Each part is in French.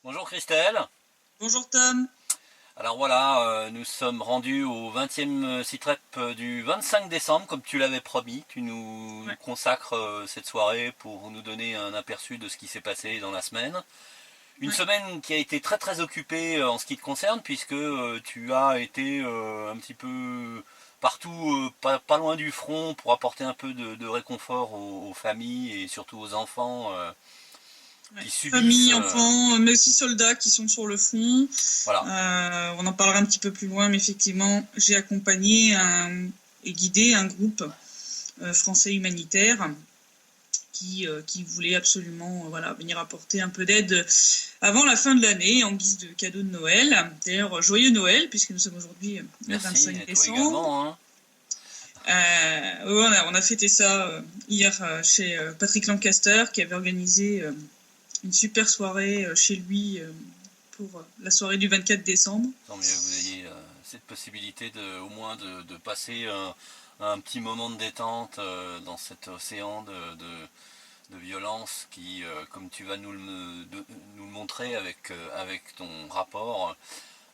Bonjour Christelle. Bonjour Tom. Alors voilà, nous sommes rendus au 20e site-rep du 25 décembre, comme tu l'avais promis. Tu nous Ouais. consacres cette soirée pour nous donner un aperçu de ce qui s'est passé dans la semaine. Une Ouais. semaine qui a été très très occupée en ce qui te concerne, puisque tu as été un petit peu partout, pas loin du front, pour apporter un peu de réconfort aux familles et surtout aux enfants Ouais. qui subissent... Famille, enfants, mais aussi soldats qui sont sur le front. voilà. On en parlera un petit peu plus loin, mais effectivement, j'ai accompagné et guidé un groupe français humanitaire qui voulait absolument voilà, venir apporter un peu d'aide avant la fin de l'année en guise de cadeau de Noël. D'ailleurs, joyeux Noël, puisque nous sommes aujourd'hui le Merci, 25 et toi décembre. également, hein. On a fêté ça hier chez Patrick Lancaster, qui avait organisé une super soirée chez lui pour la soirée du 24 décembre. Tant mieux que vous ayez cette possibilité au moins de passer un petit moment de détente dans cet océan de violence qui, comme tu vas nous le montrer avec ton rapport,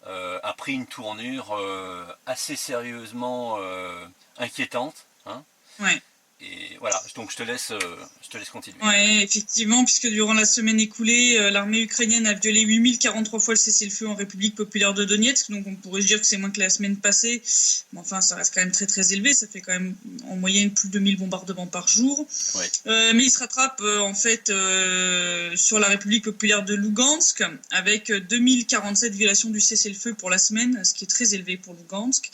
a pris une tournure assez sérieusement inquiétante, hein. Ouais. Et voilà, donc je te laisse continuer. Ouais, effectivement, puisque durant la semaine écoulée, l'armée ukrainienne a violé 8043 fois le cessez-le-feu en République populaire de Donetsk, donc on pourrait se dire que c'est moins que la semaine passée, mais enfin ça reste quand même très très élevé, ça fait quand même en moyenne plus de 1000 bombardements par jour. Ouais. Mais il se rattrape en fait sur la République populaire de Lugansk, avec 2047 violations du cessez-le-feu pour la semaine, ce qui est très élevé pour Lugansk,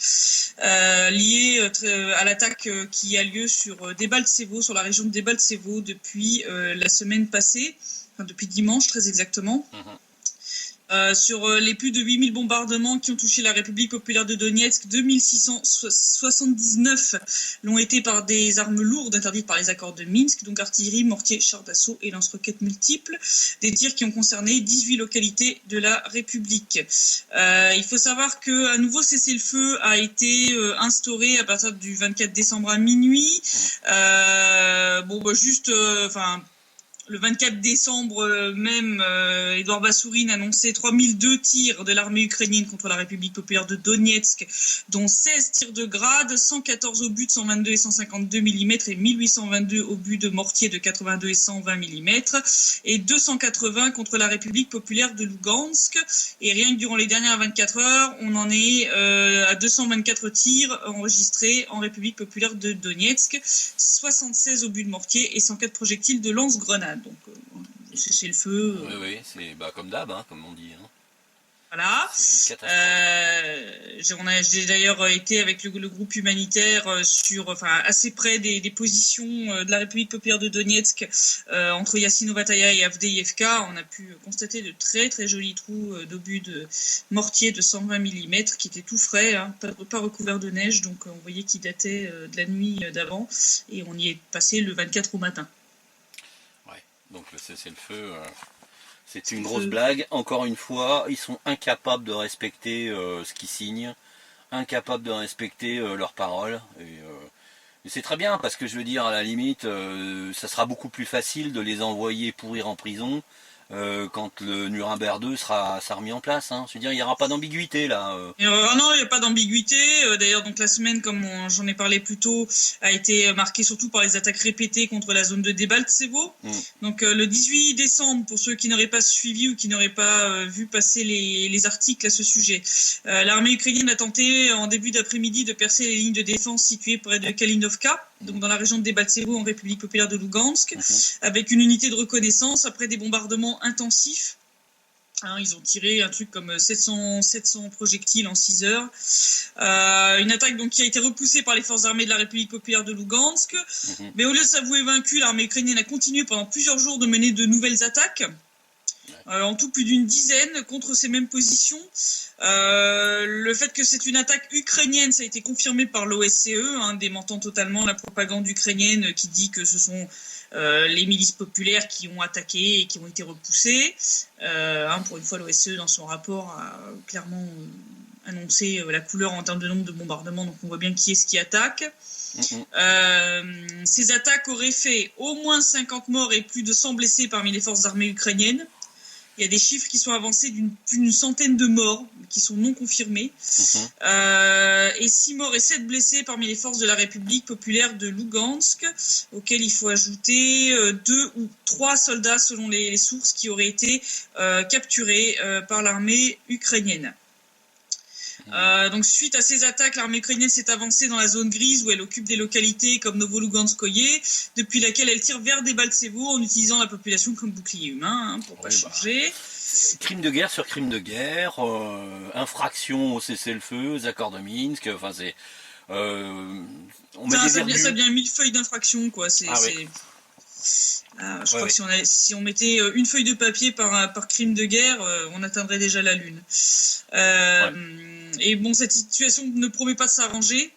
lié à l'attaque qui a lieu sur Debaltsevo, sur la région de Debaltsevo depuis la semaine passée, enfin depuis dimanche très exactement. Sur les plus de 8000 bombardements qui ont touché la République populaire de Donetsk, 2679 l'ont été par des armes lourdes interdites par les accords de Minsk, donc artillerie, mortier, chars d'assaut et lance-roquettes multiples, des tirs qui ont concerné 18 localités de la République. Il faut savoir qu'un nouveau cessez-le-feu a été instauré à partir du 24 décembre à minuit. Le 24 décembre même, Edouard Bassourine annonçait 3002 tirs de l'armée ukrainienne contre la République populaire de Donetsk, dont 16 tirs de grade, 114 obus de 122 et 152 mm et 1822 obus de mortier de 82 et 120 mm, et 280 contre la République populaire de Lugansk. Et rien que durant les dernières 24 heures, on en est à 224 tirs enregistrés en République populaire de Donetsk, 76 obus de mortier et 104 projectiles de lance-grenades. Donc, c'est le feu. Oui, c'est comme d'hab, hein, comme on dit. Hein. Voilà. J'ai d'ailleurs été avec le groupe humanitaire assez près des positions de la République populaire de Donetsk, entre Yassinovataya et Avdeïevka. On a pu constater de très très jolis trous d'obus de mortier de 120 mm qui étaient tout frais, hein, pas recouverts de neige, donc on voyait qu'ils dataient de la nuit d'avant, et on y est passé le 24 au matin. Donc le cessez-le-feu, c'est une grosse blague. Encore une fois, ils sont incapables de respecter ce qu'ils signent, incapables de respecter leurs paroles. Et c'est très bien, parce que je veux dire, à la limite, ça sera beaucoup plus facile de les envoyer pourrir en prison quand le Nuremberg 2 sera remis en place. Hein. Je veux dire, il n'y aura pas d'ambiguïté là. Non, il n'y a pas d'ambiguïté. D'ailleurs, donc la semaine, comme j'en ai parlé plus tôt, a été marquée surtout par les attaques répétées contre la zone de Debaltsevo. Donc le 18 décembre, pour ceux qui n'auraient pas suivi ou qui n'auraient pas vu passer les articles à ce sujet, l'armée ukrainienne a tenté en début d'après-midi de percer les lignes de défense situées près de Kalinovka, donc dans la région de Debaltsevo en République populaire de Lugansk, avec une unité de reconnaissance après des bombardements intensifs. Ils ont tiré un truc comme 700 projectiles en 6 heures. Une attaque donc qui a été repoussée par les forces armées de la République populaire de Lugansk. Mais au lieu de s'avouer vaincue, l'armée ukrainienne a continué pendant plusieurs jours de mener de nouvelles attaques. En tout plus d'une dizaine contre ces mêmes positions. Le fait que c'est une attaque ukrainienne, ça a été confirmé par l'OSCE, démentant totalement la propagande ukrainienne qui dit que ce sont les milices populaires qui ont attaqué et qui ont été repoussées. Pour une fois, l'OSCE, dans son rapport, a clairement annoncé la couleur en termes de nombre de bombardements, donc on voit bien qui est-ce qui attaque. Ces attaques auraient fait au moins 50 morts et plus de 100 blessés parmi les forces armées ukrainiennes. Il y a des chiffres qui sont avancés d'une centaine de morts qui sont non confirmés. Et 6 morts et 7 blessés parmi les forces de la République populaire de Lugansk, auxquels il faut ajouter 2 ou 3 soldats selon les sources qui auraient été capturés par l'armée ukrainienne. Donc suite à ces attaques, l'armée ukrainienne s'est avancée dans la zone grise où elle occupe des localités comme Novo-Luganskoye, depuis laquelle elle tire vers Debaltsevo en utilisant la population comme bouclier humain, pour pas changer. Crime de guerre sur crime de guerre, infraction au cessez-le-feu, aux accords de Minsk, enfin c'est... ça devient 1000 feuilles d'infraction, quoi. Je crois que si on mettait une feuille de papier par crime de guerre, on atteindrait déjà la Lune. Et bon, cette situation ne promet pas de s'arranger,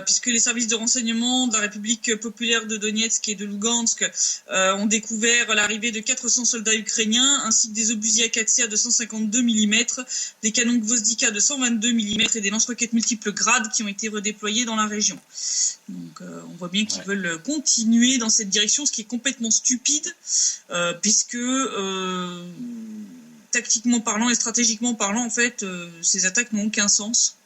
puisque les services de renseignement de la République populaire de Donetsk et de Lugansk ont découvert l'arrivée de 400 soldats ukrainiens, ainsi que des obusiers Akatsias de 152 mm, des canons Gvozdika de 122 mm et des lance-roquettes multiples Grad qui ont été redéployés dans la région. Donc on voit bien qu'ils veulent continuer dans cette direction, ce qui est complètement stupide, puisque... tactiquement parlant et stratégiquement parlant, en fait, ces attaques n'ont aucun sens.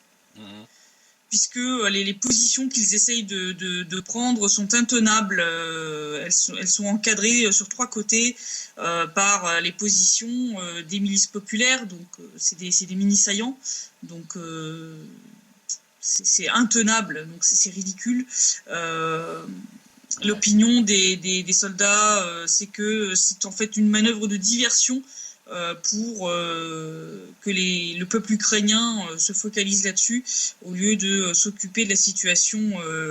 Puisque les positions qu'ils essayent de prendre sont intenables. Elles sont encadrées sur 3 côtés par les positions des milices populaires. Donc, c'est des mini-saillants. Donc, c'est intenable. Donc, c'est ridicule. L'opinion des soldats, c'est que c'est en fait une manœuvre de diversion pour que le peuple ukrainien se focalise là-dessus au lieu de s'occuper de la situation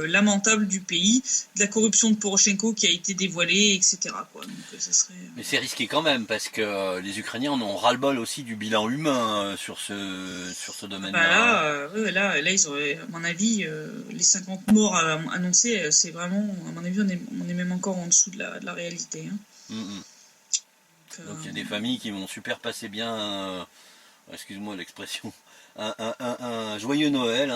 lamentable du pays, de la corruption de Poroshenko qui a été dévoilée, etc. quoi. Donc, ça serait... Mais c'est risqué quand même parce que les Ukrainiens en ont ras-le-bol aussi du bilan humain sur ce domaine-là. Là, ils auraient, à mon avis, les 50 morts annoncés, c'est vraiment, à mon avis, on est même encore en dessous de la réalité. Donc il y a des familles qui vont super passer bien, excuse-moi l'expression, un joyeux Noël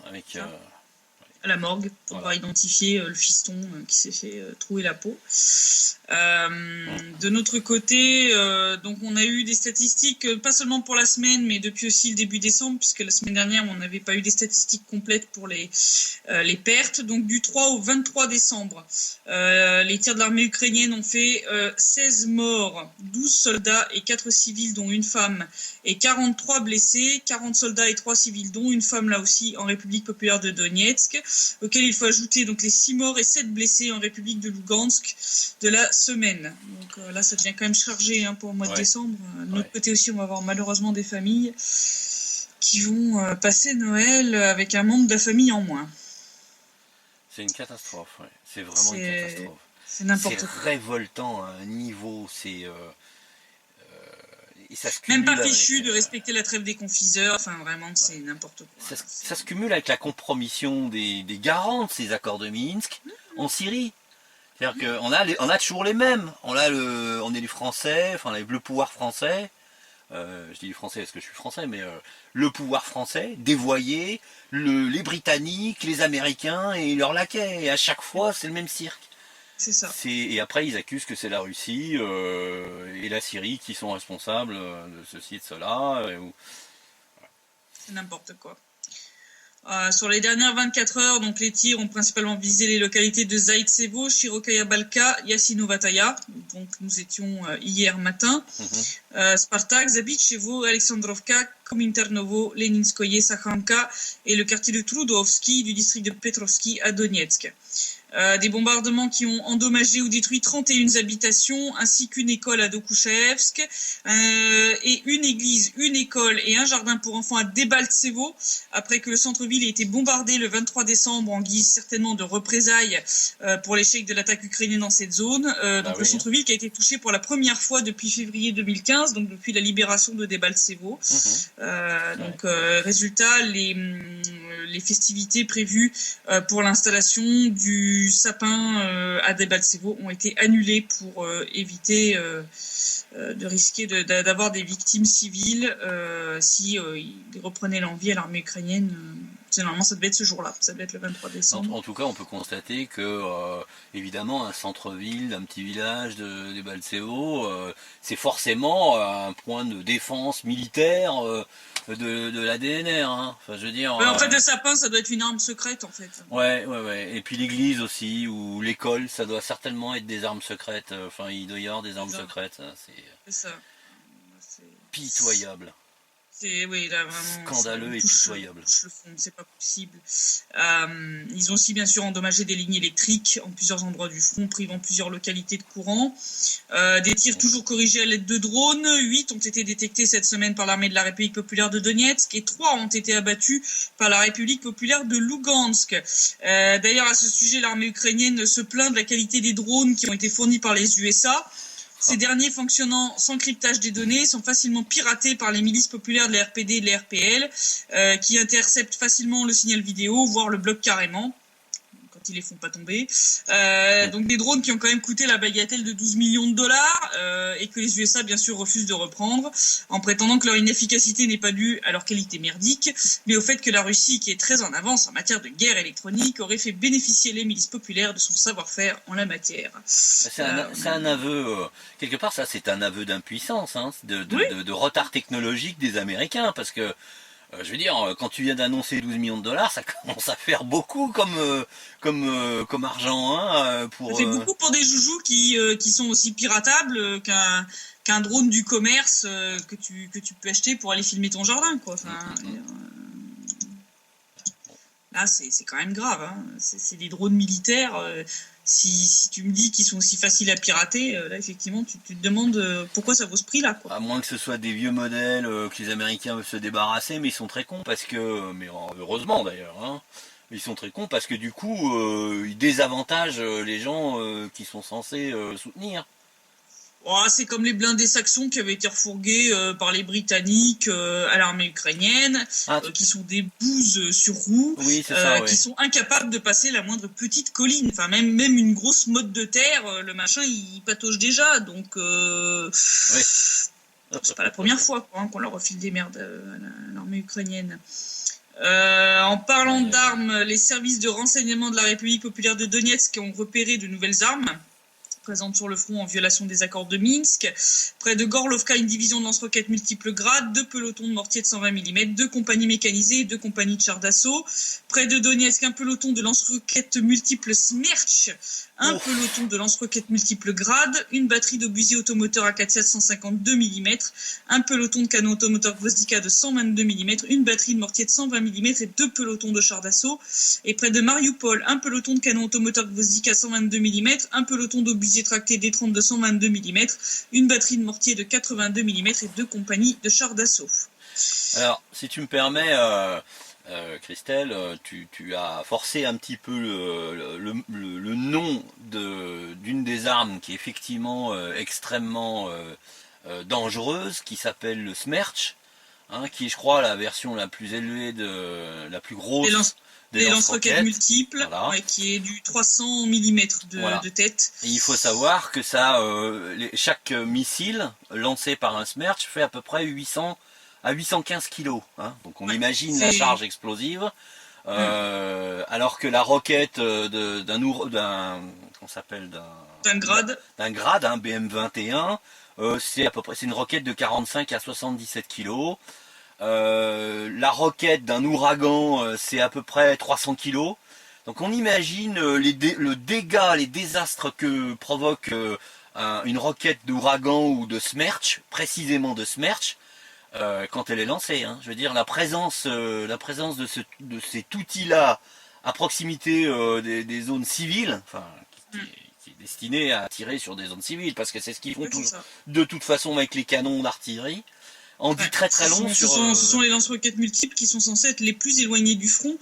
avec... à la morgue pour pouvoir identifier le fiston qui s'est fait trouer la peau. De notre côté, donc on a eu des statistiques, pas seulement pour la semaine, mais depuis aussi le début décembre, puisque la semaine dernière, on n'avait pas eu des statistiques complètes pour les pertes. Donc du 3 au 23 décembre, les tirs de l'armée ukrainienne ont fait 16 morts, 12 soldats et 4 civils, dont une femme, et 43 blessés, 40 soldats et 3 civils, dont une femme là aussi en République populaire de Donetsk, auquel il faut ajouter donc les 6 morts et 7 blessés en République de Lugansk de la semaine. Donc là, ça devient quand même chargé pour le mois de décembre. De notre côté aussi, on va avoir malheureusement des familles qui vont passer Noël avec un membre de la famille en moins. C'est une catastrophe, c'est vraiment une catastrophe. C'est n'importe quoi. C'est révoltant à un niveau, et ça se même pas fichu de respecter la trêve des confiseurs, enfin vraiment c'est n'importe quoi. Ça se cumule avec la compromission des garants de ces accords de Minsk en Syrie. C'est-à-dire qu'on a toujours les mêmes. On est les Français, enfin le pouvoir français. Je dis les Français parce que je suis français, mais le pouvoir français dévoyé, les Britanniques, les Américains et leurs laquais. Et à chaque fois, c'est le même cirque. C'est ça. Et après, ils accusent que c'est la Russie et la Syrie qui sont responsables de ceci et de cela. C'est n'importe quoi. Sur les dernières 24 heures, donc les tirs ont principalement visé les localités de Zaïtsevo, Shirokaya Balka, Yasinovataya. Donc nous étions hier matin. Spartak, Zabichevo, Alexandrovka, Kominternovo, Leninskoye, Sakhanka et le quartier de Trudovski du district de Petrovski à Donetsk. Des bombardements qui ont endommagé ou détruit 31 habitations, ainsi qu'une école à Dokuchaevsk, et une église, une école et un jardin pour enfants à Debaltsevo, après que le centre-ville ait été bombardé le 23 décembre en guise certainement de représailles pour l'échec de l'attaque ukrainienne dans cette zone. Le centre-ville qui a été touché pour la première fois depuis février 2015, donc depuis la libération de Debaltsevo. Résultat, les festivités prévues pour l'installation du sapin à Debaltsevo ont été annulées pour éviter de risquer d'avoir des victimes civiles si ils reprenaient l'envie à l'armée ukrainienne Normalement, ça devait être ce jour-là, ça devait être le 23 décembre. En tout cas, on peut constater que, évidemment, un centre-ville d'un petit village des Balseo, c'est forcément un point de défense militaire de la DNR. Hein. Enfin, je veux dire. Ouais, en fait, le sapin, ça doit être une arme secrète, en fait. Ouais. Et puis l'église aussi, ou l'école, ça doit certainement être des armes secrètes. Enfin, il doit y avoir des armes secrètes. C'est ça. Pitoyable. Oui, là, vraiment, scandaleux et pitoyable. Le fond, c'est pas possible. Ils ont aussi bien sûr endommagé des lignes électriques en plusieurs endroits du front, privant plusieurs localités de courant. Des tirs toujours corrigés à l'aide de drones. 8 ont été détectés cette semaine par l'armée de la République populaire de Donetsk et 3 ont été abattus par la République populaire de Lugansk. D'ailleurs, à ce sujet, l'armée ukrainienne se plaint de la qualité des drones qui ont été fournis par les USA. Ces derniers, fonctionnant sans cryptage des données, sont facilement piratés par les milices populaires de la RPD et de la RPL, qui interceptent facilement le signal vidéo, voire le bloquent carrément, quand ils les font pas tomber. Donc des drones qui ont quand même coûté la bagatelle de 12 millions de dollars, et que les USA, bien sûr, refusent de reprendre, en prétendant que leur inefficacité n'est pas due à leur qualité merdique, mais au fait que la Russie, qui est très en avance en matière de guerre électronique, aurait fait bénéficier les milices populaires de son savoir-faire en la matière. C'est un aveu, quelque part ça c'est un aveu d'impuissance, hein, de retard technologique des Américains, parce que je veux dire, quand tu viens d'annoncer 12 millions de dollars, ça commence à faire beaucoup comme argent. Hein, ça fait beaucoup pour des joujoux qui sont aussi piratables qu'un drone du commerce que tu peux acheter pour aller filmer ton jardin, quoi. Enfin, là, c'est quand même grave. Hein. C'est des drones militaires. Si tu me dis qu'ils sont aussi faciles à pirater, là, effectivement, tu te demandes pourquoi ça vaut ce prix-là, quoi. À moins que ce soit des vieux modèles que les Américains veulent se débarrasser, mais ils sont très cons parce que, mais heureusement d'ailleurs, hein, ils sont très cons parce que du coup, ils désavantagent les gens qui sont censés soutenir. Oh, c'est comme les blindés saxons qui avaient été refourgués par les Britanniques à l'armée ukrainienne, qui sont des bouses sur roues, oui, c'est ça, qui sont incapables de passer la moindre petite colline. Enfin, même une grosse motte de terre, le machin, il patauge déjà. Donc, c'est pas la première fois quoi, qu'on leur refile des merdes à l'armée ukrainienne. En parlant d'armes, les services de renseignement de la République populaire de Donetsk ont repéré de nouvelles armes présente sur le front en violation des accords de Minsk. Près de Gorlovka, une division de lance-roquettes multiples grades, 2 pelotons de mortiers de 120 mm, 2 compagnies mécanisées et 2 compagnies de chars d'assaut. Près de Donetsk, un peloton de lance-roquettes multiples Smerch, un peloton de lance-roquettes multiples grades, une batterie d'obusiers automoteur Akatia de 152 mm, un peloton de canons automoteurs Gvozdika de 122 mm, une batterie de mortiers de 120 mm et 2 pelotons de chars d'assaut. Et près de Mariupol, un peloton de canons automoteurs Gvozdika 122 mm, un peloton d'obusiers tractés D30 de 122 mm, une batterie de mortier de 82 mm et 2 compagnies de chars d'assaut. Alors, si tu me permets, Christelle, tu as forcé un petit peu le nom d'une des armes qui est effectivement extrêmement dangereuse, qui s'appelle le Smerch, hein, qui est, je crois, la version la plus élevée, la plus grosse des lance-roquettes multiples, voilà. Qui est du 300 mm de tête. Et il faut savoir que chaque missile lancé par un Smerch fait à peu près 800 à 815 kg. Hein. Donc on imagine la charge explosive. Alors que la roquette d'un grade, un BM-21, c'est une roquette de 45 à 77 kg. La roquette d'un ouragan, c'est à peu près 300 kg. Donc on imagine le dégât, les désastres que provoque une roquette d'ouragan ou de Smerch, précisément de Smerch, quand elle est lancée. Hein. Je veux dire, la présence de cet outil-là à proximité des zones civiles, enfin, qui est destiné à tirer sur des zones civiles, parce que c'est ce qu'ils font de toute façon avec les canons d'artillerie. On dit très très long ce sont les lance-roquettes multiples qui sont censés être les plus éloignés du front,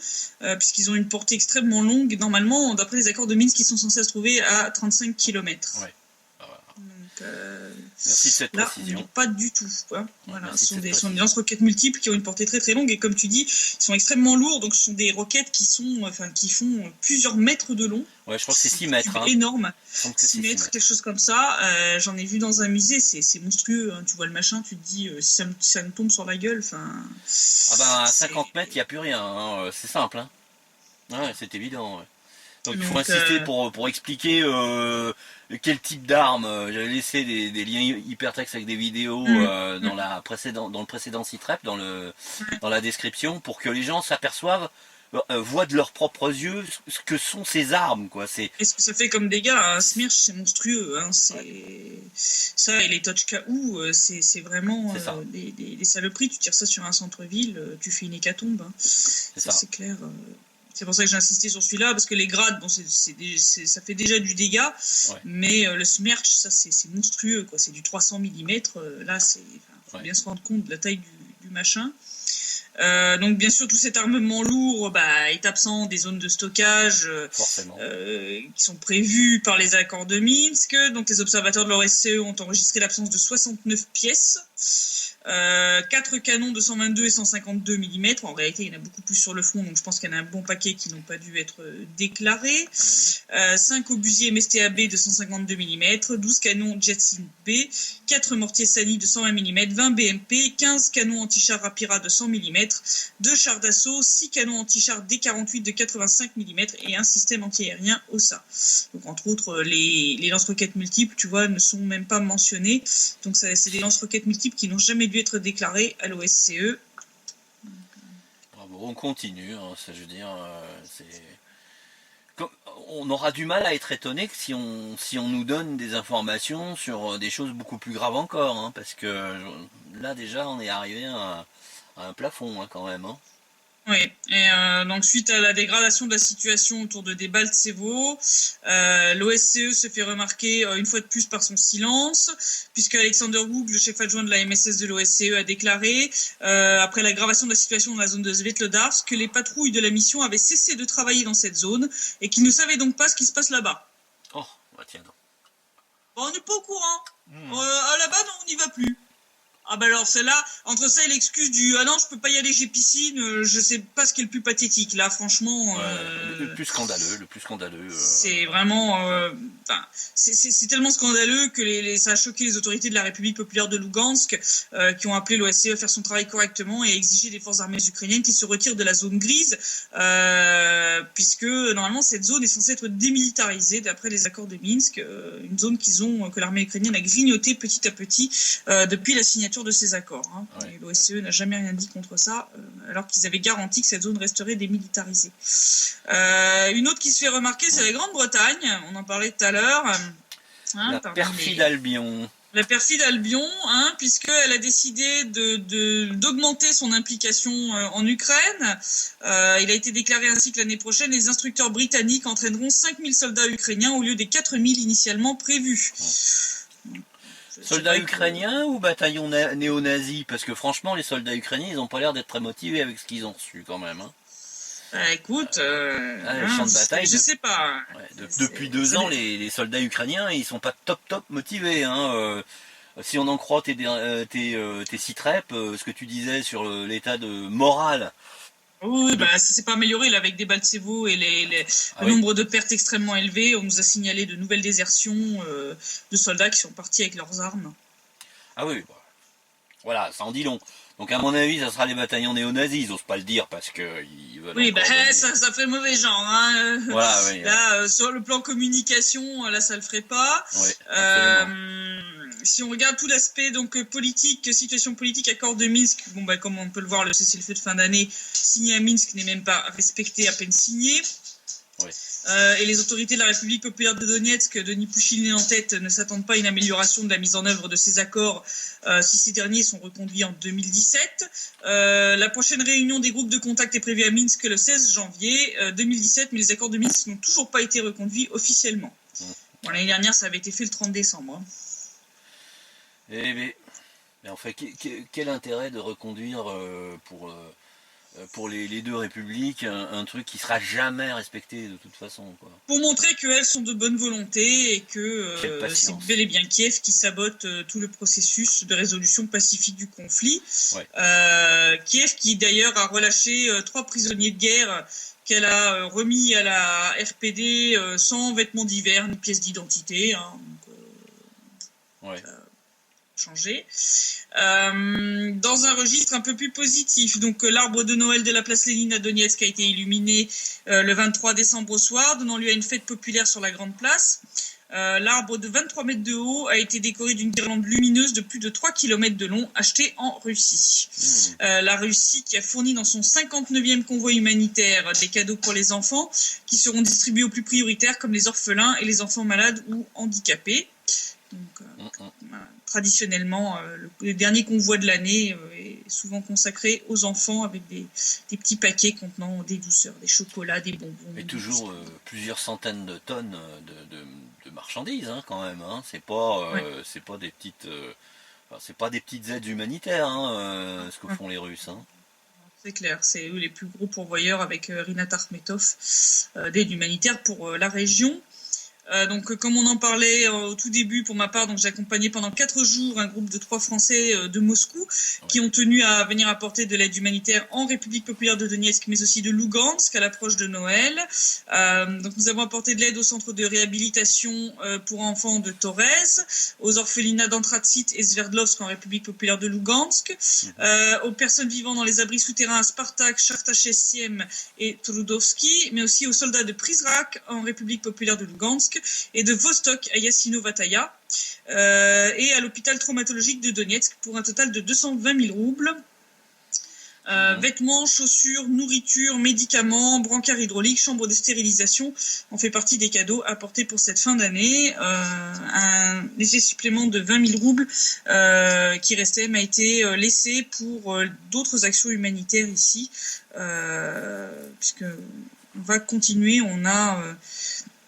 puisqu'ils ont une portée extrêmement longue. Normalement, d'après les accords de Minsk, ils sont censés se trouver à 35 km. Ouais. Donc, Merci de cette là, précision. on n'est pas du tout. Quoi. Voilà, ce sont des lance-roquettes multiples qui ont une portée très très longue et comme tu dis, ils sont extrêmement lourds. Donc ce sont des roquettes qui font plusieurs mètres de long. Ouais, je crois que c'est 6 mètres. Hein. Énorme. Donc 6 mètres, quelque chose comme ça. J'en ai vu dans un musée, c'est monstrueux. Hein. Tu vois le machin, tu te dis, si ça me tombe sur la gueule, Ah ben à 50 mètres, il n'y a plus rien. Hein. C'est simple. Hein. Ouais, c'est évident. Ouais. Donc il faut insister pour expliquer quel type d'arme. J'avais laissé des liens hypertextes avec des vidéos dans le précédent site-rep, dans la description, pour que les gens s'aperçoivent, voient de leurs propres yeux ce que sont ces armes, quoi. Et ce que ça fait comme dégâts, un Smirch, c'est monstrueux. Hein. Ça et les Tochka-ou, c'est vraiment des saloperies. Tu tires ça sur un centre-ville, tu fais une hécatombe. Hein. C'est clair. C'est pour ça que j'ai insisté sur celui-là, parce que les grades, bon, ça fait déjà du dégât, mais le Smirch, ça c'est monstrueux, quoi. C'est du 300 mm. Là, faut bien se rendre compte de la taille du machin. Donc bien sûr tout cet armement lourd est absent des zones de stockage qui sont prévues par les accords de Minsk. Donc les observateurs de l'OSCE ont enregistré l'absence de 69 pièces, 4 canons de 122 et 152 mm. En réalité il y en a beaucoup plus sur le front, donc je pense qu'il y en a un bon paquet qui n'ont pas dû être déclarés. 5 obusiers MSTAB de 152 mm, 12 canons Jetsin B, 4 mortiers Sani de 120 mm, 20 BMP, 15 canons anti-chars Rapira de 100 mm, 2 chars d'assaut, 6 canons anti-chars D48 de 85 mm et un système anti-aérien OSA. Donc entre autres, les lance-roquettes multiples, tu vois, ne sont même pas mentionnés. Donc c'est des lance-roquettes multiples qui n'ont jamais dû être déclarés à l'OSCE. Bravo, on continue, hein, ça, je veux dire, on aura du mal à être étonné que si on nous donne des informations sur des choses beaucoup plus graves encore, hein, parce que là déjà on est arrivé à un plafond, hein, quand même. Hein. Oui, et donc suite à la dégradation de la situation autour de Debaltsevo, l'OSCE se fait remarquer une fois de plus par son silence, puisque Alexander Woog, le chef adjoint de la MSS de l'OSCE, a déclaré, après l'aggravation de la situation dans la zone de Svetlodarsk, que les patrouilles de la mission avaient cessé de travailler dans cette zone et qu'ils ne savaient donc pas ce qui se passe là-bas. Oh, bah tiens donc. Bon, on n'est pas au courant. Là-bas, non, on n'y va plus. Ah bah alors celle-là, entre ça et l'excuse du « Ah non, je peux pas y aller, j'ai piscine », je sais pas ce qui est le plus pathétique. Là, franchement... le plus scandaleux. C'est vraiment... c'est tellement scandaleux que ça a choqué les autorités de la République populaire de Lugansk, qui ont appelé l'OSCE à faire son travail correctement et exigé des forces armées ukrainiennes qui se retirent de la zone grise, puisque normalement cette zone est censée être démilitarisée d'après les accords de Minsk, une zone que l'armée ukrainienne a grignotée petit à petit depuis la signature de ces accords. Hein. Ouais. L'OSCE n'a jamais rien dit contre ça, alors qu'ils avaient garanti que cette zone resterait démilitarisée. Une autre qui se fait remarquer, c'est la Grande-Bretagne. On en parlait tout à l'heure. La perfide Albion. La perfide Albion, puisqu'elle a décidé d'augmenter son implication en Ukraine. Il a été déclaré ainsi que l'année prochaine, les instructeurs britanniques entraîneront 5000 soldats ukrainiens au lieu des 4000 initialement prévus. Soldats ukrainiens ou bataillons néo-nazis? Parce que franchement, les soldats ukrainiens, ils n'ont pas l'air d'être très motivés avec ce qu'ils ont reçu quand même. Hein. Écoute, les champs de bataille, je sais pas. Depuis 2 ans, les soldats ukrainiens, ils sont pas top motivés. Hein. Si on en croit tes sites-rep, ce que tu disais sur l'état de morale. Oui, ça s'est pas amélioré là avec Debaltsevo et le nombre de pertes extrêmement élevées. On nous a signalé de nouvelles désertions de soldats qui sont partis avec leurs armes. Ah oui, voilà, ça en dit long. Donc à mon avis, ça sera les bataillons néo-nazis. Ils n'osent pas le dire parce que ils veulent. Oui, ça fait mauvais genre. Hein. Voilà, oui. Là, sur le plan communication, là, ça le ferait pas. Oui, si on regarde tout l'aspect donc politique, situation politique, accord de Minsk, comme on peut le voir, le cessez-le-feu de fin d'année signé à Minsk n'est même pas respecté, à peine signé. Oui. Et les autorités de la République populaire de Donetsk, Denis Pouchkine en tête, ne s'attendent pas à une amélioration de la mise en œuvre de ces accords si ces derniers sont reconduits en 2017. La prochaine réunion des groupes de contact est prévue à Minsk le 16 janvier 2017, mais les accords de Minsk n'ont toujours pas été reconduits officiellement. Bon, l'année dernière, ça avait été fait le 30 décembre. Hein. Mais en fait, quel intérêt de reconduire pour les deux républiques un truc qui sera jamais respecté de toute façon, quoi. Pour montrer qu'elles sont de bonne volonté et que c'est bel et bien Kiev qui sabote tout le processus de résolution pacifique du conflit. Ouais. Kiev qui d'ailleurs a relâché 3 prisonniers de guerre qu'elle a remis à la RPD sans vêtements d'hiver ni pièces d'identité. Hein, donc, ouais. Changé. Dans un registre un peu plus positif, donc l'arbre de Noël de la place Lénine à Donetsk a été illuminé le 23 décembre au soir, donnant lieu à une fête populaire sur la grande place. L'arbre de 23 mètres de haut a été décoré d'une guirlande lumineuse de plus de 3 km de long, achetée en Russie. La Russie qui a fourni dans son 59e convoi humanitaire des cadeaux pour les enfants qui seront distribués aux plus prioritaires comme les orphelins et les enfants malades ou handicapés. Donc, traditionnellement, le dernier convoi de l'année est souvent consacré aux enfants avec des petits paquets contenant des douceurs, des chocolats, des bonbons. Et toujours plusieurs centaines de tonnes de marchandises, hein, quand même. Hein. C'est pas des petites, c'est pas des petites aides humanitaires, hein, ce que font les Russes. Hein. C'est clair, c'est eux les plus gros pourvoyeurs avec Rinat Akhmetov d'aide humanitaire pour la région. Donc, comme on en parlait au tout début, pour ma part, donc j'ai accompagné pendant 4 jours un groupe de 3 Français de Moscou qui ont tenu à venir apporter de l'aide humanitaire en République populaire de Donetsk, mais aussi de Lugansk à l'approche de Noël. Donc, nous avons apporté de l'aide au centre de réhabilitation pour enfants de Torez, aux orphelinats d'Antratsit et Sverdlovsk en République populaire de Lugansk, aux personnes vivant dans les abris souterrains à Spartak, Chartachesiem et Trudovski, mais aussi aux soldats de Prizrak en République populaire de Lugansk et de Vostok à Yassino-Vataya et à l'hôpital traumatologique de Donetsk pour un total de 220 000 roubles. Vêtements, chaussures, nourriture, médicaments, brancards hydrauliques, chambres de stérilisation en fait partie des cadeaux apportés pour cette fin d'année. Un léger supplément de 20 000 roubles qui restait m'a été laissé pour d'autres actions humanitaires ici, puisque on va continuer.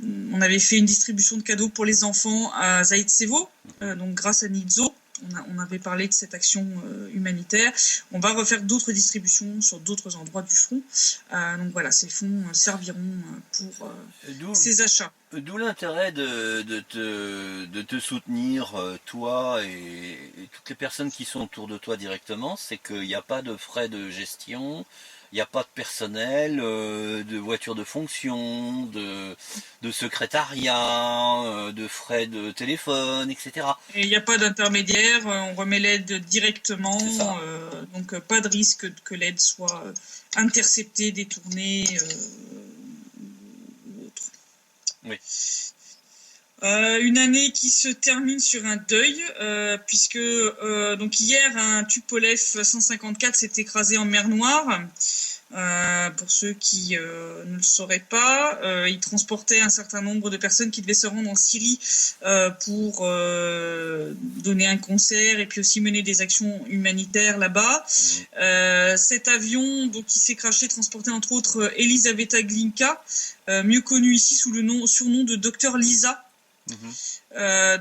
On avait fait une distribution de cadeaux pour les enfants à Zaïtsevo, donc grâce à Nidzo. On avait parlé de cette action humanitaire. On va refaire d'autres distributions sur d'autres endroits du front. Donc voilà, ces fonds serviront pour ces achats. D'où l'intérêt de te soutenir, toi et toutes les personnes qui sont autour de toi directement, c'est qu'il n'y a pas de frais de gestion. Il n'y a pas de personnel, de voitures de fonction, de secrétariat, de frais de téléphone, etc. Et il n'y a pas d'intermédiaire, on remet l'aide directement, donc pas de risque que l'aide soit interceptée, détournée ou autre. Oui. Une année qui se termine sur un deuil, puisque donc hier un Tupolev 154 s'est écrasé en mer Noire. Pour ceux qui ne le sauraient pas, il transportait un certain nombre de personnes qui devaient se rendre en Syrie pour donner un concert et puis aussi mener des actions humanitaires là-bas. Cet avion donc qui s'est crashé transportait entre autres Elisaveta Glinka, mieux connue ici sous le surnom de Docteur Lisa.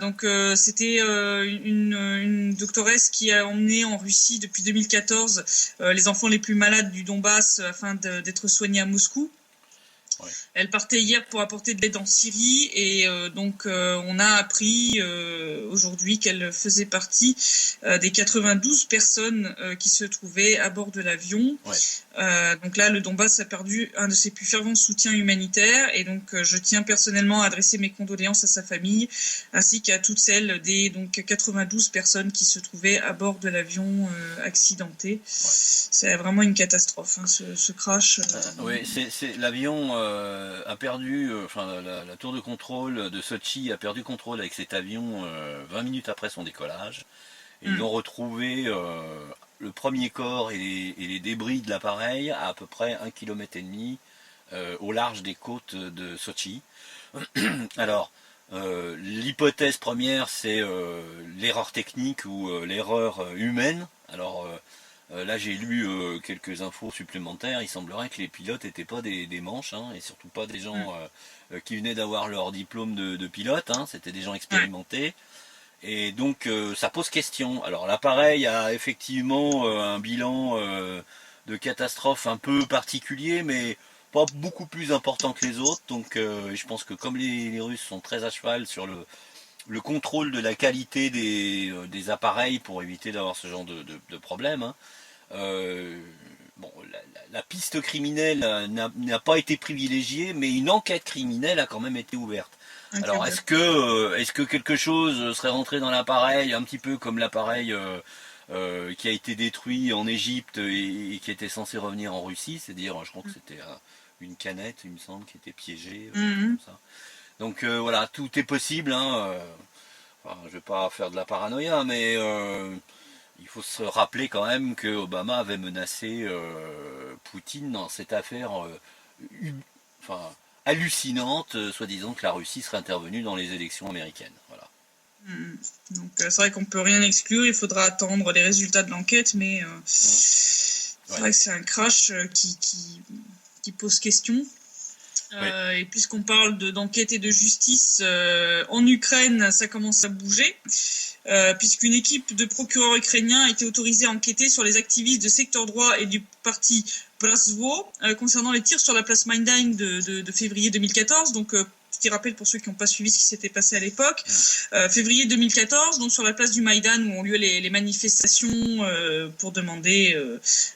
Donc c'était une doctoresse qui a emmené en Russie depuis 2014 les enfants les plus malades du Donbass afin d'être soignés à Moscou. Ouais. Elle partait hier pour apporter de l'aide en Syrie et donc on a appris aujourd'hui qu'elle faisait partie des 92 personnes qui se trouvaient à bord de l'avion. Ouais. Donc là, le Donbass a perdu un de ses plus fervents soutiens humanitaires et donc je tiens personnellement à adresser mes condoléances à sa famille ainsi qu'à toutes celles des donc 92 personnes qui se trouvaient à bord de l'avion accidenté. Ouais. C'est vraiment une catastrophe, hein, ce crash. Oui, c'est l'avion a perdu, la tour de contrôle de Sochi a perdu contrôle avec cet avion 20 minutes après son décollage. Et ils ont retrouvé le premier corps et les débris de l'appareil à peu près 1,5 km au large des côtes de Sochi. Alors, l'hypothèse première, c'est l'erreur technique ou l'erreur humaine. Alors, là, j'ai lu quelques infos supplémentaires. Il semblerait que les pilotes n'étaient pas des manches, hein, et surtout pas des gens qui venaient d'avoir leur diplôme de pilote. Hein, c'était des gens expérimentés. Et donc, ça pose question. Alors, l'appareil a effectivement un bilan de catastrophes un peu particuliers, mais pas beaucoup plus importants que les autres. Donc je pense que comme les Russes sont très à cheval sur le contrôle de la qualité des appareils pour éviter d'avoir ce genre de problème, hein, bon, la piste criminelle n'a pas été privilégiée, mais une enquête criminelle a quand même été ouverte. Ok, Alors, est-ce que quelque chose serait rentré dans l'appareil, un petit peu comme l'appareil qui a été détruit en Égypte et qui était censé revenir en Russie, c'est-à-dire, je crois que c'était une canette, il me semble, qui était piégée, comme ça. Donc voilà, tout est possible. Hein, enfin, je ne vais pas faire de la paranoïa, mais il faut se rappeler quand même que Obama avait menacé Poutine dans cette affaire enfin, hallucinante, soi-disant que la Russie serait intervenue dans les élections américaines. Voilà. Donc c'est vrai qu'on peut rien exclure, il faudra attendre les résultats de l'enquête, mais c'est vrai que c'est un crash qui pose question. Et puisqu'on parle d'enquête et de justice, en Ukraine, ça commence à bouger, puisqu'une équipe de procureurs ukrainiens a été autorisée à enquêter sur les activistes de secteur droit et du parti Brasvo concernant les tirs sur la place Maïdan de février 2014. Donc, petit rappel pour ceux qui n'ont pas suivi ce qui s'était passé à l'époque. Février 2014, donc sur la place du Maïdan où ont lieu les manifestations pour demander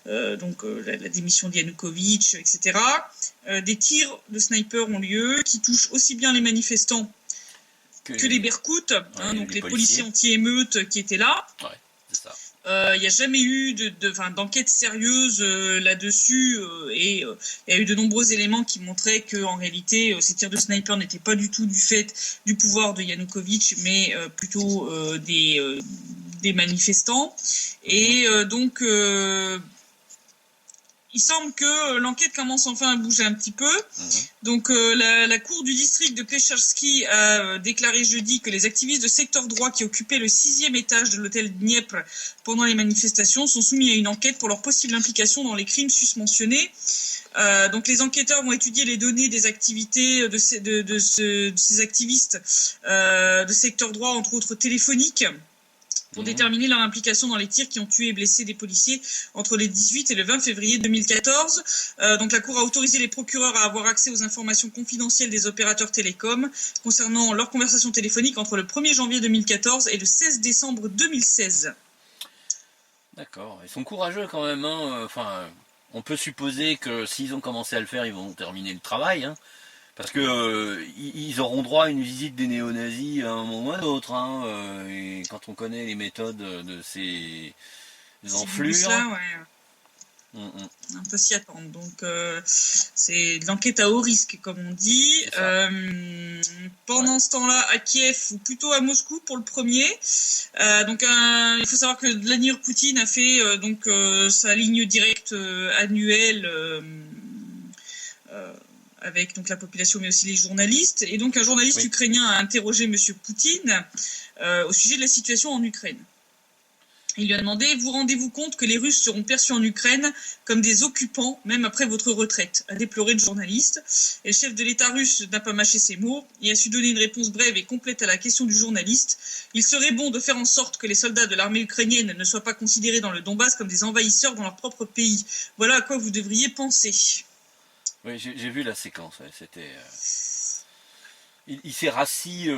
la démission de Yanukovych, etc. Des tirs de snipers ont lieu qui touchent aussi bien les manifestants que les Berkouts, donc les policiers anti-émeutes qui étaient là. Ouais, c'est ça. Il n'y a jamais eu d'enquête sérieuse là-dessus et il y a eu de nombreux éléments qui montraient que en réalité ces tirs de sniper n'étaient pas du tout du fait du pouvoir de Yanukovych, mais plutôt des manifestants. Et donc il semble que l'enquête commence enfin à bouger un petit peu. Donc la cour du district de Kleshchersky a déclaré jeudi que les activistes de secteur droit qui occupaient le 6e étage de l'hôtel Dniepr pendant les manifestations sont soumis à une enquête pour leur possible implication dans les crimes susmentionnés. Donc les enquêteurs vont étudier les données des activités de ces activistes de secteur droit, entre autres téléphoniques, pour déterminer leur implication dans les tirs qui ont tué et blessé des policiers entre le 18 et le 20 février 2014. Donc la Cour a autorisé les procureurs à avoir accès aux informations confidentielles des opérateurs télécoms concernant leurs conversations téléphoniques entre le 1er janvier 2014 et le 16 décembre 2016. D'accord, ils sont courageux quand même. Hein. Enfin, on peut supposer que s'ils ont commencé à le faire, ils vont terminer le travail. Hein. Parce que ils auront droit à une visite des néo-nazis à un moment ou à un autre. Hein, et quand on connaît les méthodes de ces enflures, on peut s'y attendre. Donc c'est de l'enquête à haut risque, comme on dit. Pendant ce temps-là, à Kiev, ou plutôt à Moscou pour le premier. Il faut savoir que Vladimir Poutine a fait sa ligne directe annuelle. Avec donc la population mais aussi les journalistes. Et donc un journaliste ukrainien a interrogé M. Poutine au sujet de la situation en Ukraine. Il lui a demandé « Vous rendez-vous compte que les Russes seront perçus en Ukraine comme des occupants, même après votre retraite ?» a déploré le journaliste. Et le chef de l'État russe n'a pas mâché ses mots et a su donner une réponse brève et complète à la question du journaliste. « Il serait bon de faire en sorte que les soldats de l'armée ukrainienne ne soient pas considérés dans le Donbass comme des envahisseurs dans leur propre pays. Voilà à quoi vous devriez penser. » Oui, j'ai vu la séquence, c'était... Il s'est rassis,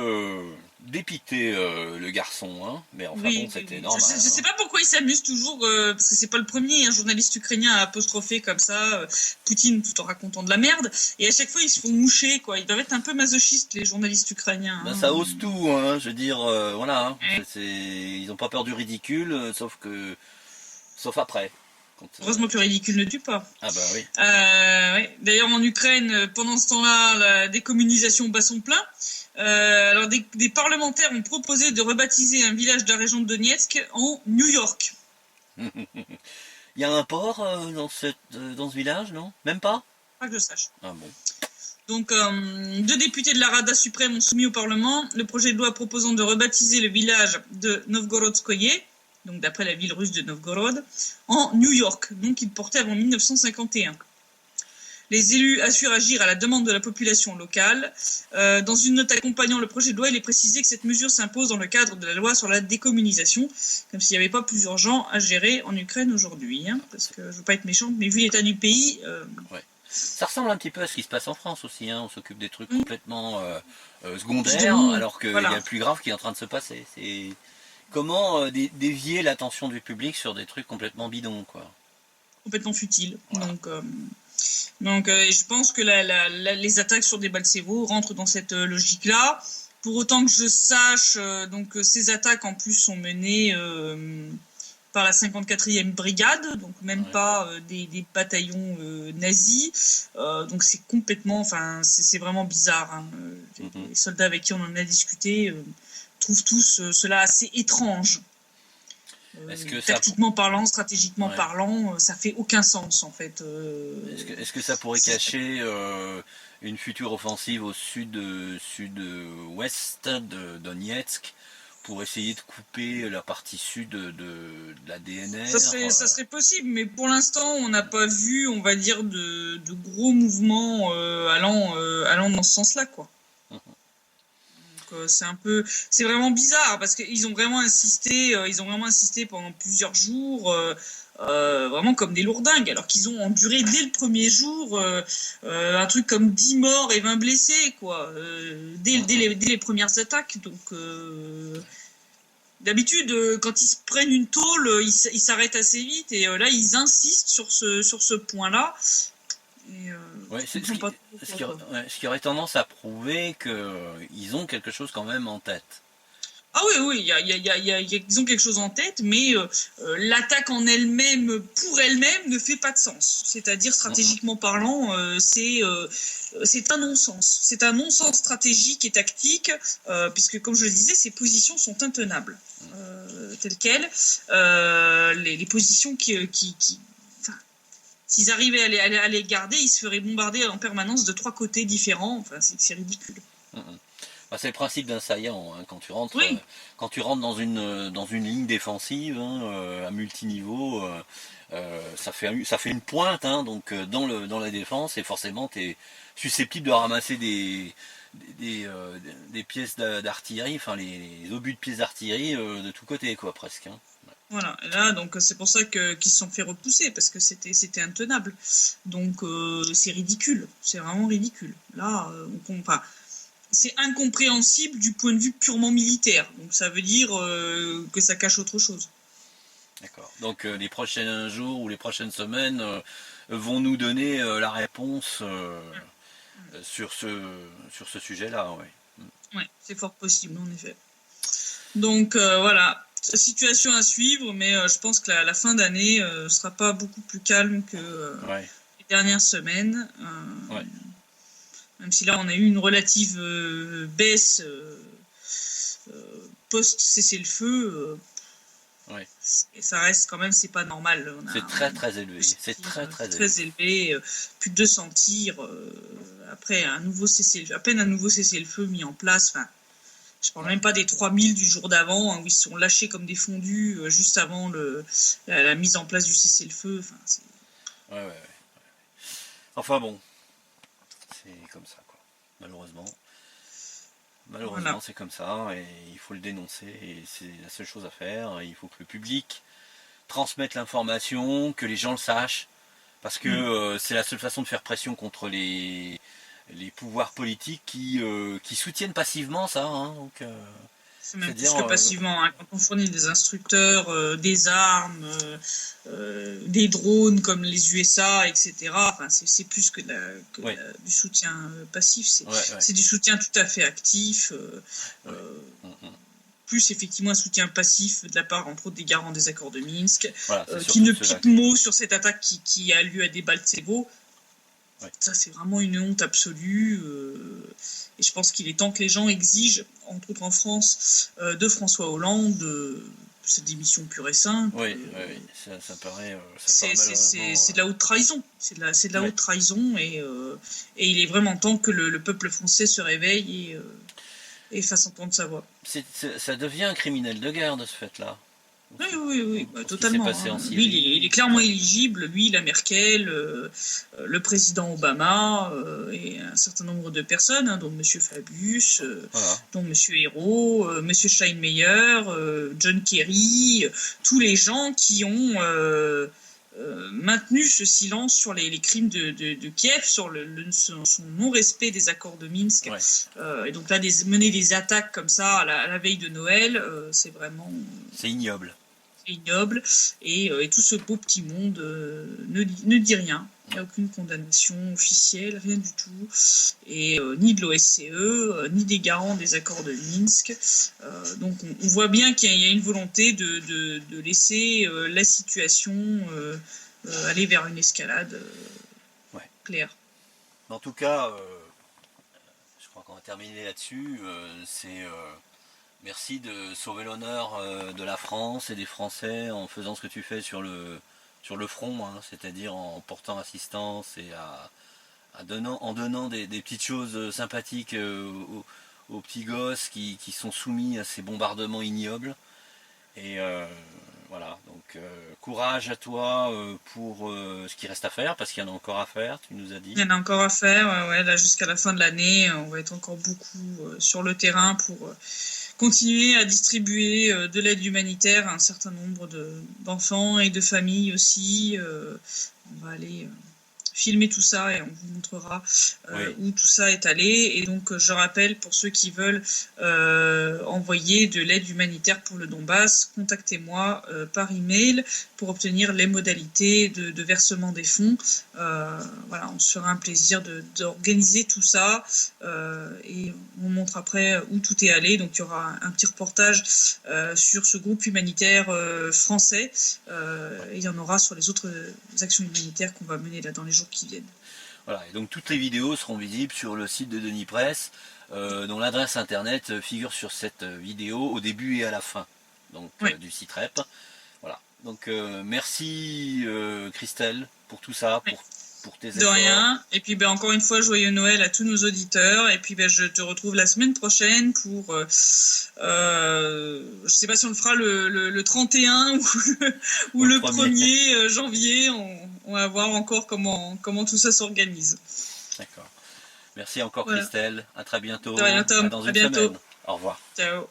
dépité, le garçon, hein, mais enfin bon, c'était normal. Je sais pas pourquoi il s'amuse toujours, parce que c'est pas le premier, un journaliste ukrainien à apostropher comme ça Poutine tout en racontant de la merde, et à chaque fois ils se font moucher, quoi. Ils doivent être un peu masochistes, les journalistes ukrainiens. Ben, ça ose tout, hein, je veux dire, voilà, hein, ils ont pas peur du ridicule, sauf après. Heureusement que le ridicule ne tue pas. Ah bah oui. D'ailleurs en Ukraine, pendant ce temps-là, la décommunisation bat son plein. Alors des parlementaires ont proposé de rebaptiser un village de la région de Donetsk en New York. Il y a un port dans ce village, non? Même pas? Pas que je sache. Ah bon. Donc, 2 députés de la Rada suprême ont soumis au Parlement le projet de loi proposant de rebaptiser le village de Novgorodskoye, donc d'après la ville russe de Novgorod, en New York, donc il portait avant 1951. Les élus assurent agir à la demande de la population locale. Dans une note accompagnant le projet de loi, il est précisé que cette mesure s'impose dans le cadre de la loi sur la décommunisation, comme s'il n'y avait pas plusieurs gens à gérer en Ukraine aujourd'hui. Hein, parce que je ne veux pas être méchante, mais vu l'état du pays... Ouais. Ça ressemble un petit peu à ce qui se passe en France aussi. Hein. On s'occupe des trucs complètement secondaires, alors qu'il y a plus grave qui est en train de se passer. C'est comment dévier l'attention du public sur des trucs complètement bidons, quoi. Complètement futiles. Voilà. Donc, je pense que les attaques sur des Baltsevo rentrent dans cette logique-là. Pour autant que je sache, ces attaques en plus sont menées par la 54e brigade, donc même pas des bataillons nazis. Donc c'est complètement, enfin c'est vraiment bizarre. Hein. Les soldats avec qui on en a discuté trouvent tous cela assez étrange. Tactiquement parlant, stratégiquement parlant, ça fait aucun sens en fait. Est-ce que ça pourrait cacher une future offensive au sud-ouest de Donetsk pour essayer de couper la partie sud de la DNR? Ça serait possible, mais pour l'instant, on n'a pas vu, on va dire, de gros mouvements allant dans ce sens-là, quoi. C'est vraiment bizarre parce qu'ils ont vraiment insisté, pendant plusieurs jours, vraiment comme des lourdingues, alors qu'ils ont enduré dès le premier jour un truc comme 10 morts et 20 blessés, quoi, dès les premières attaques. Donc d'habitude, quand ils se prennent une tôle, ils s'arrêtent assez vite, et là ils insistent sur ce point-là. Ce qui aurait tendance à prouver qu'ils ont quelque chose quand même en tête. Ah oui, ils ont quelque chose en tête, mais l'attaque en elle-même, pour elle-même, ne fait pas de sens. C'est-à-dire, stratégiquement parlant, c'est un non-sens. C'est un non-sens stratégique et tactique, puisque, comme je le disais, ces positions sont intenables, telles quelles. Les positions s'ils arrivaient à les garder, ils se feraient bombarder en permanence de 3 côtés différents. Enfin, c'est ridicule. C'est le principe d'un saillant, hein. Quand tu rentres dans une ligne défensive, hein, à multiniveau, ça fait une pointe, hein, donc dans la défense, et forcément tu es susceptible de ramasser des pièces d'artillerie, enfin les obus de pièces d'artillerie de tous côtés, quoi, presque. Hein. Voilà, et là, donc c'est pour ça qu'ils se sont fait repousser, parce que c'était intenable. Donc c'est ridicule, c'est vraiment ridicule. Là, c'est incompréhensible du point de vue purement militaire. Donc ça veut dire que ça cache autre chose. D'accord. Donc les prochains jours ou les prochaines semaines vont nous donner la réponse sur ce sujet-là. Oui, c'est fort possible, en effet. Donc voilà. Situation à suivre, mais je pense que la fin d'année sera pas beaucoup plus calme que les dernières semaines. Même si là on a eu une relative baisse post-cessez-le-feu, et ça reste quand même, c'est pas normal. C'est très élevé. C'est très élevé. Plus de 200 tirs après à peine un nouveau cessez-le-feu mis en place. Enfin, je parle même pas des 3000 du jour d'avant, hein, où ils sont lâchés comme des fondus juste avant la mise en place du cessez-le-feu. Enfin, Enfin bon, c'est comme ça, quoi. Malheureusement, c'est comme ça, et il faut le dénoncer, et c'est la seule chose à faire. Il faut que le public transmette l'information, que les gens le sachent, parce que c'est la seule façon de faire pression contre les pouvoirs politiques qui soutiennent passivement ça. Hein, donc, c'est même plus que passivement. Hein, quand on fournit des instructeurs, des armes, des drones comme les USA, etc., enfin, c'est plus que du soutien passif. C'est du soutien tout à fait actif. Plus effectivement un soutien passif de la part, entre autres, des garants des accords de Minsk, qui ne piquent mot sur cette attaque qui a lieu à des Baltsevo. Ça, c'est vraiment une honte absolue. Et je pense qu'il est temps que les gens exigent, entre autres en France, de François Hollande, cette démission pure et simple. Ça paraît. C'est de la haute trahison. C'est de la haute trahison, et il est vraiment temps que le peuple français se réveille et fasse entendre sa voix. Ça devient un criminel de guerre de ce fait-là. Oui, oui, oui, bah, Ce qui totalement. s'est passé en Lui, Syrie. il est clairement éligible. Lui, la Merkel, le président Obama et un certain nombre de personnes, hein, dont Monsieur Fabius, Voilà. dont Monsieur Hérault, Monsieur Steinmeier, John Kerry, tous les gens qui ont maintenu ce silence sur les crimes de Kiev, sur son non-respect des accords de Minsk. Ouais. Et donc là, mener des attaques comme ça à la veille de Noël, c'est vraiment... C'est ignoble. ignoble, et tout ce beau petit monde ne dit rien. Il n'y a aucune condamnation officielle, rien du tout, et ni de l'OSCE, ni des garants des accords de Minsk. Donc on voit bien qu'il y a une volonté de laisser la situation aller vers une escalade claire. En tout cas, je crois qu'on va terminer là-dessus. Merci de sauver l'honneur de la France et des Français en faisant ce que tu fais sur le front, hein, c'est-à-dire en portant assistance et en donnant des petites choses sympathiques aux petits gosses qui sont soumis à ces bombardements ignobles. Et voilà, donc courage à toi pour ce qui reste à faire, parce qu'il y en a encore à faire, tu nous as dit. Il y en a encore à faire, ouais, là jusqu'à la fin de l'année, on va être encore beaucoup sur le terrain pour continuer à distribuer de l'aide humanitaire à un certain nombre d'enfants et de familles aussi. On va aller filmer tout ça et on vous montrera où tout ça est allé. Et donc je rappelle, pour ceux qui veulent envoyer de l'aide humanitaire pour le Donbass, contactez-moi par email pour obtenir les modalités de versement des fonds. Voilà, on se fera un plaisir d'organiser tout ça et on montre après où tout est allé. Donc il y aura un petit reportage sur ce groupe humanitaire français. Il y en aura sur les autres actions humanitaires qu'on va mener là dans les jours qui viennent. Voilà, et donc toutes les vidéos seront visibles sur le site de Denis Presse, dont l'adresse internet figure sur cette vidéo au début et à la fin donc, du site REP. Voilà. Donc merci Christelle pour tout ça, pour tes efforts. De rien. Et puis encore une fois, joyeux Noël à tous nos auditeurs. Et puis je te retrouve la semaine prochaine pour... je sais pas si on le fera le 31 ou le 1er janvier. On va voir encore comment tout ça s'organise. D'accord. Merci encore Christelle. À très bientôt. De rien, Tom. À dans une semaine. Au revoir. Ciao.